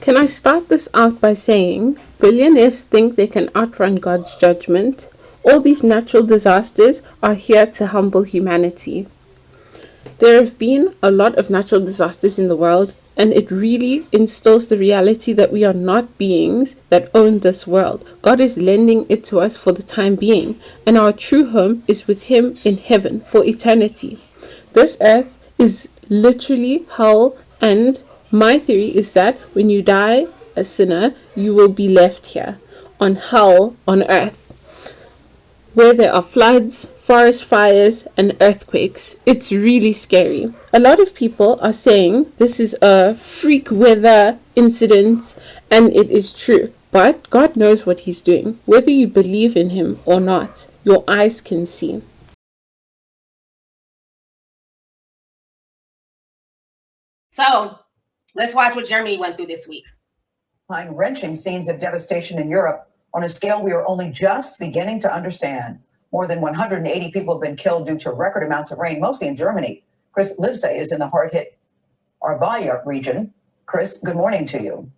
Can I start this out by saying billionaires think they can outrun God's judgment? All these natural disasters are here to humble humanity. There have been a lot of natural disasters in the world, and it really instills the reality that we are not beings that own this world. God is lending it to us for the time being, and our true home is with Him in heaven for eternity. This earth is literally hell, and my theory is that when you die a sinner, you will be left here on hell on earth, where there are floods, forest fires, and earthquakes. It's really scary. A lot of people are saying this is a freak weather incident, and it is true. But God knows what He's doing. Whether you believe in Him or not, your eyes can see. So let's watch what Germany went through this week. Wrenching scenes of devastation in Europe on a scale we are only just beginning to understand. More than 180 people have been killed due to record amounts of rain, mostly in Germany. Chris Livesay is in the hard-hit Arvaya region. Chris, good morning to you.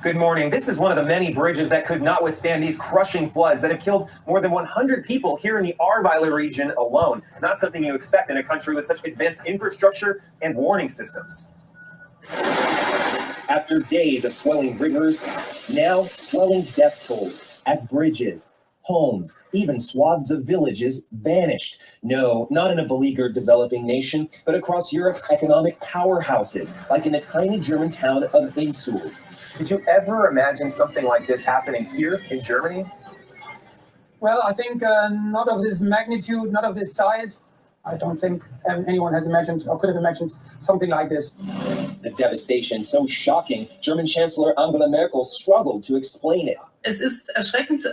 Good morning. This is one of the many bridges that could not withstand these crushing floods that have killed more than 100 people here in the Arvaya region alone. Not something you expect in a country with such advanced infrastructure and warning systems. After days of swelling rivers, now swelling death tolls as bridges, homes, even swaths of villages vanished. No, not in a beleaguered developing nation, but across Europe's economic powerhouses, like in the tiny German town of Insel. Did you ever imagine something like this happening here in Germany? Well, I think not of this magnitude, not of this size. I don't think anyone has imagined or could have imagined something like this. The devastation so shocking, German Chancellor Angela Merkel struggled to explain it. Es ist erschreckend.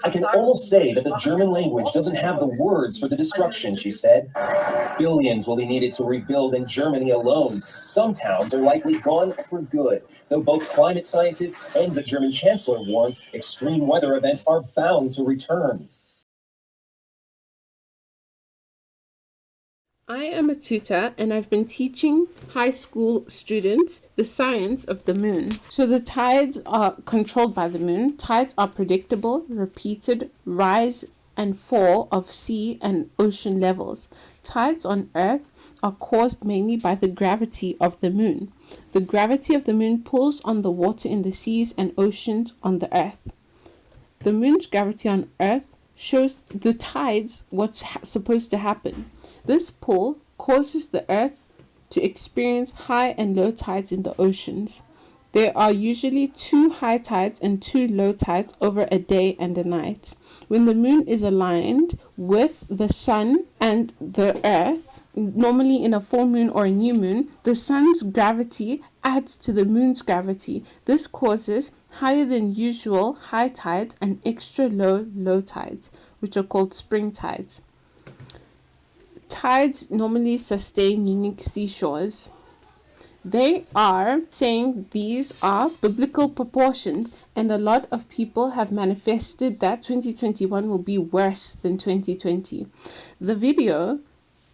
I can almost say that the German language doesn't have the words for the destruction, she said. Billions will be needed to rebuild in Germany alone. Some towns are likely gone for good, though both climate scientists and the German Chancellor warn extreme weather events are bound to return. I am a tutor, and I've been teaching high school students the science of the moon. So the tides are controlled by the moon. Tides are predictable, repeated rise and fall of sea and ocean levels. Tides on Earth are caused mainly by the gravity of the moon. The gravity of the moon pulls on the water in the seas and oceans on the Earth. The moon's gravity on Earth shows the tides what's supposed to happen. This pull causes the Earth to experience high and low tides in the oceans. There are usually 2 high tides and 2 low tides over a day and a night. When the moon is aligned with the sun and the Earth, normally in a full moon or a new moon, the sun's gravity adds to the moon's gravity. This causes higher than usual high tides and extra low tides, which are called spring tides. Tides normally sustain unique seashores. They are saying these are biblical proportions, and a lot of people have manifested that 2021 will be worse than 2020. The video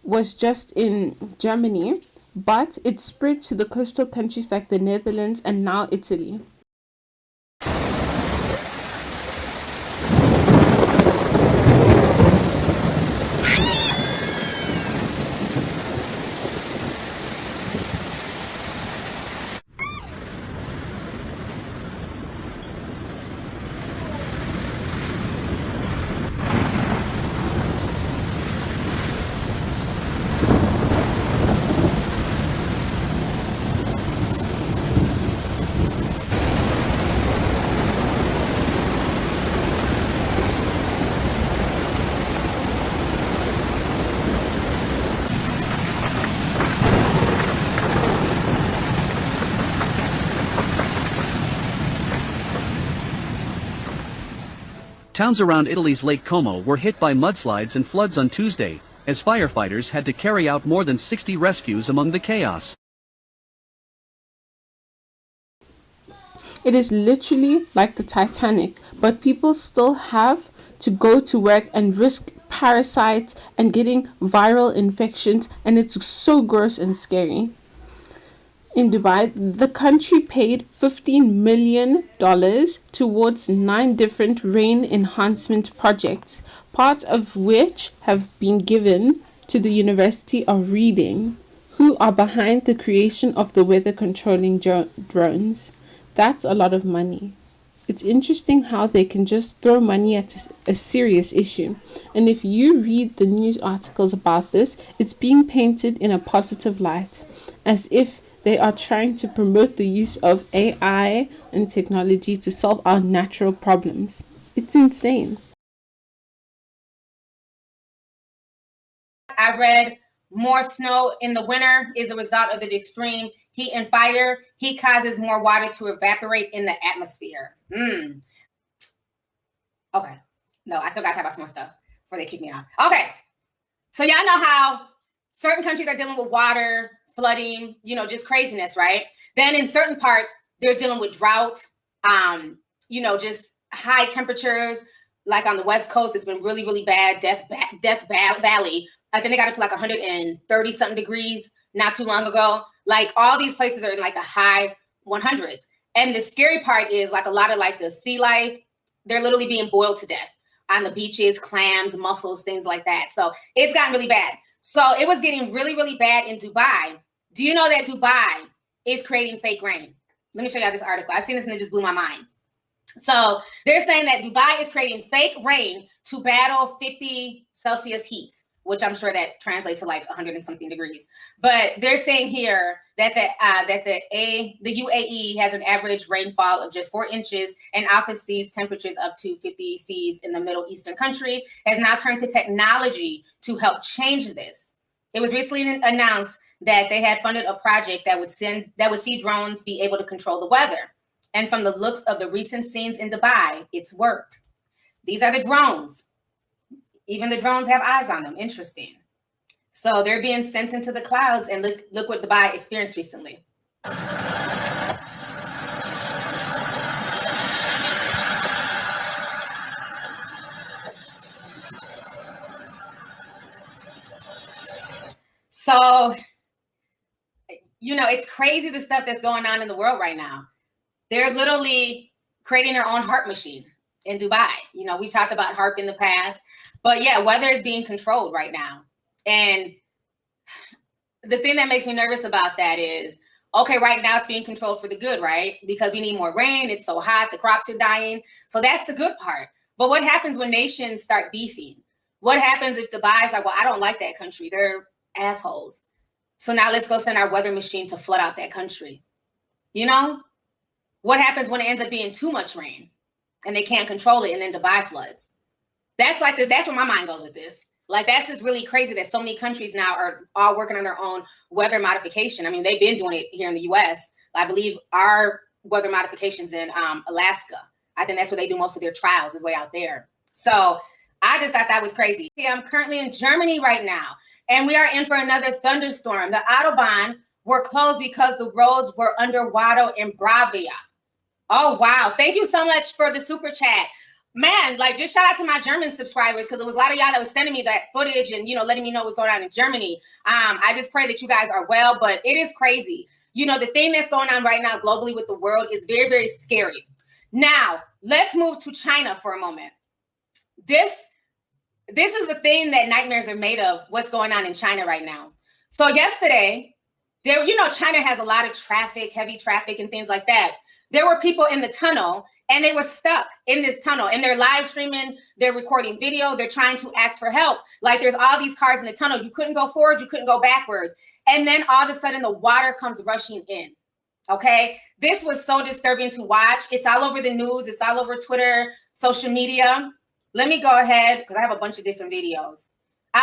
was just in Germany, but it spread to the coastal countries like the Netherlands and now Italy. Towns around Italy's Lake Como were hit by mudslides and floods on Tuesday, as firefighters had to carry out more than 60 rescues among the chaos. It is literally like the Titanic, but people still have to go to work and risk parasites and getting viral infections, and it's so gross and scary. In Dubai, the country paid $15 million towards 9 different rain enhancement projects, part of which have been given to the University of Reading, who are behind the creation of the weather controlling drones. That's a lot of money. It's interesting how they can just throw money at a serious issue. And if you read the news articles about this, it's being painted in a positive light, as if they are trying to promote the use of AI and technology to solve our natural problems. It's insane. I read more snow in the winter is a result of the extreme heat and fire. Heat causes more water to evaporate in the atmosphere. Okay. No, I still got to talk about some more stuff before they kick me out. Okay. So y'all know how certain countries are dealing with water, flooding, just craziness, right? Then in certain parts, they're dealing with drought, just high temperatures. Like on the West Coast, it's been really, really bad. Death Valley. I think they got up to like 130 something degrees not too long ago. Like all these places are in like the high 100s. And the scary part is like a lot of like the sea life, they're literally being boiled to death on the beaches, clams, mussels, things like that. So it's gotten really bad. So it was getting really, really bad in Dubai. Do you know that Dubai is creating fake rain? Let me show you this article. I seen this and it just blew my mind. So they're saying that Dubai is creating fake rain to battle 50 Celsius heat, which I'm sure that translates to like 100 and something degrees. But they're saying here that the UAE has an average rainfall of just 4 inches and often sees temperatures up to 50 Cs in the Middle Eastern country, has now turned to technology to help change this. It was recently announced that they had funded a project that would see drones be able to control the weather. And from the looks of the recent scenes in Dubai, it's worked. These are the drones. Even the drones have eyes on them. Interesting. So they're being sent into the clouds, and look what Dubai experienced recently. So, it's crazy the stuff that's going on in the world right now. They're literally creating their own HARP machine in Dubai. We've talked about HARP in the past, but yeah, weather is being controlled right now. And the thing that makes me nervous about that is, okay, right now it's being controlled for the good, right? Because we need more rain. It's so hot. The crops are dying. So that's the good part. But what happens when nations start beefing? What happens if Dubai's like, well, I don't like that country. They're assholes. So now let's go send our weather machine to flood out that country. What happens when it ends up being too much rain and they can't control it and then Dubai floods? That's where my mind goes with this. Like, that's just really crazy that so many countries now are all working on their own weather modification. I mean, they've been doing it here in the US. I believe our weather modifications in Alaska. I think that's where they do most of their trials, is way out there. So I just thought that was crazy. I'm currently in Germany right now, and we are in for another thunderstorm. The Autobahn were closed because the roads were underwater in Bravia. Oh, wow. Thank you so much for the super chat. Man, like, just shout out to my German subscribers, because there was a lot of y'all that was sending me that footage and, letting me know what's going on in Germany. I just pray that you guys are well, but it is crazy. The thing that's going on right now globally with the world is very, very scary. Now, let's move to China for a moment. This is the thing that nightmares are made of, what's going on in China right now. So yesterday, China has a lot of traffic, heavy traffic and things like that. There were people in the tunnel, and they were stuck in this tunnel, and they're live streaming, they're recording video, they're trying to ask for help. Like, there's all these cars in the tunnel. You couldn't go forward, you couldn't go backwards. And then all of a sudden the water comes rushing in. Okay. This was so disturbing to watch. It's all over the news. It's all over Twitter, social media. Let me go ahead, because I have a bunch of different videos.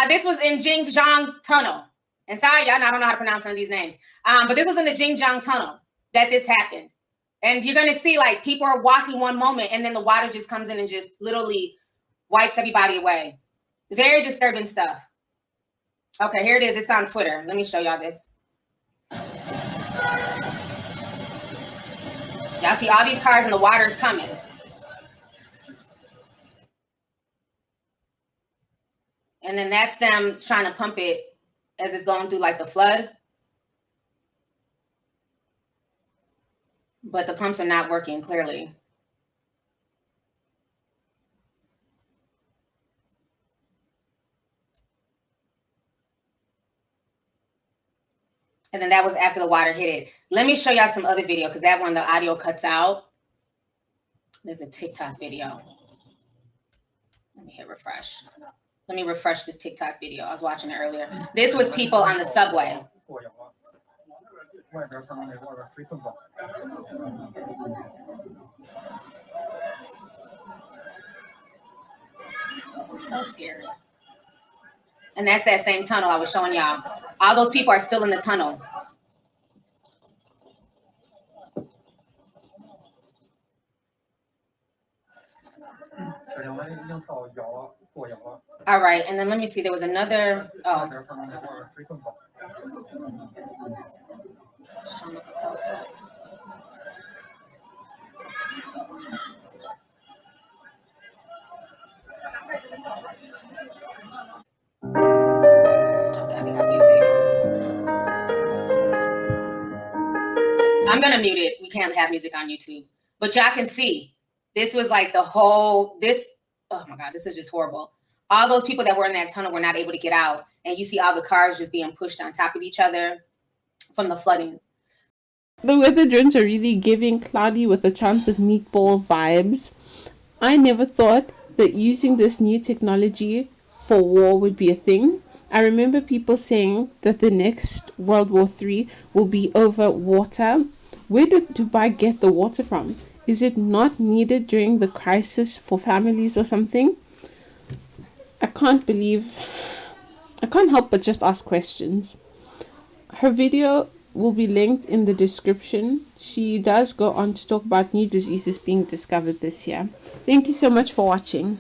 This was in Xinjiang Tunnel. And sorry, y'all, I don't know how to pronounce some of these names. But this was in the Xinjiang Tunnel that this happened. And you're going to see, like, people are walking one moment, and then the water just comes in and just literally wipes everybody away. Very disturbing stuff. Okay, here it is. It's on Twitter. Let me show y'all this. Y'all see all these cars and the water's coming. And then that's them trying to pump it as it's going through, like, the flood. but the pumps are not working clearly. And then that was after the water hit it. Let me show y'all some other video because that one, the audio cuts out. There's a TikTok video. Let me hit refresh. Let me refresh this TikTok video. I was watching it earlier. This was people on the subway. This is so scary. And that's that same tunnel I was showing y'all. All those people are still in the tunnel. All right, and then let me see. There was another. Oh. Okay, they got music. I'm gonna mute it. We can't have music on YouTube, but y'all can see. This was like the whole. Oh my God, this is just horrible. All those people that were in that tunnel were not able to get out. And you see all the cars just being pushed on top of each other from the flooding. The weather drones are really giving cloudy with a chance of meatball vibes. I never thought that using this new technology for war would be a thing. I remember people saying that the next World War III will be over water. Where did Dubai get the water from? Is it not needed during the crisis for families or something? I can't help but just ask questions. Her video will be linked in the description. She does go on to talk about new diseases being discovered this year. Thank you so much for watching.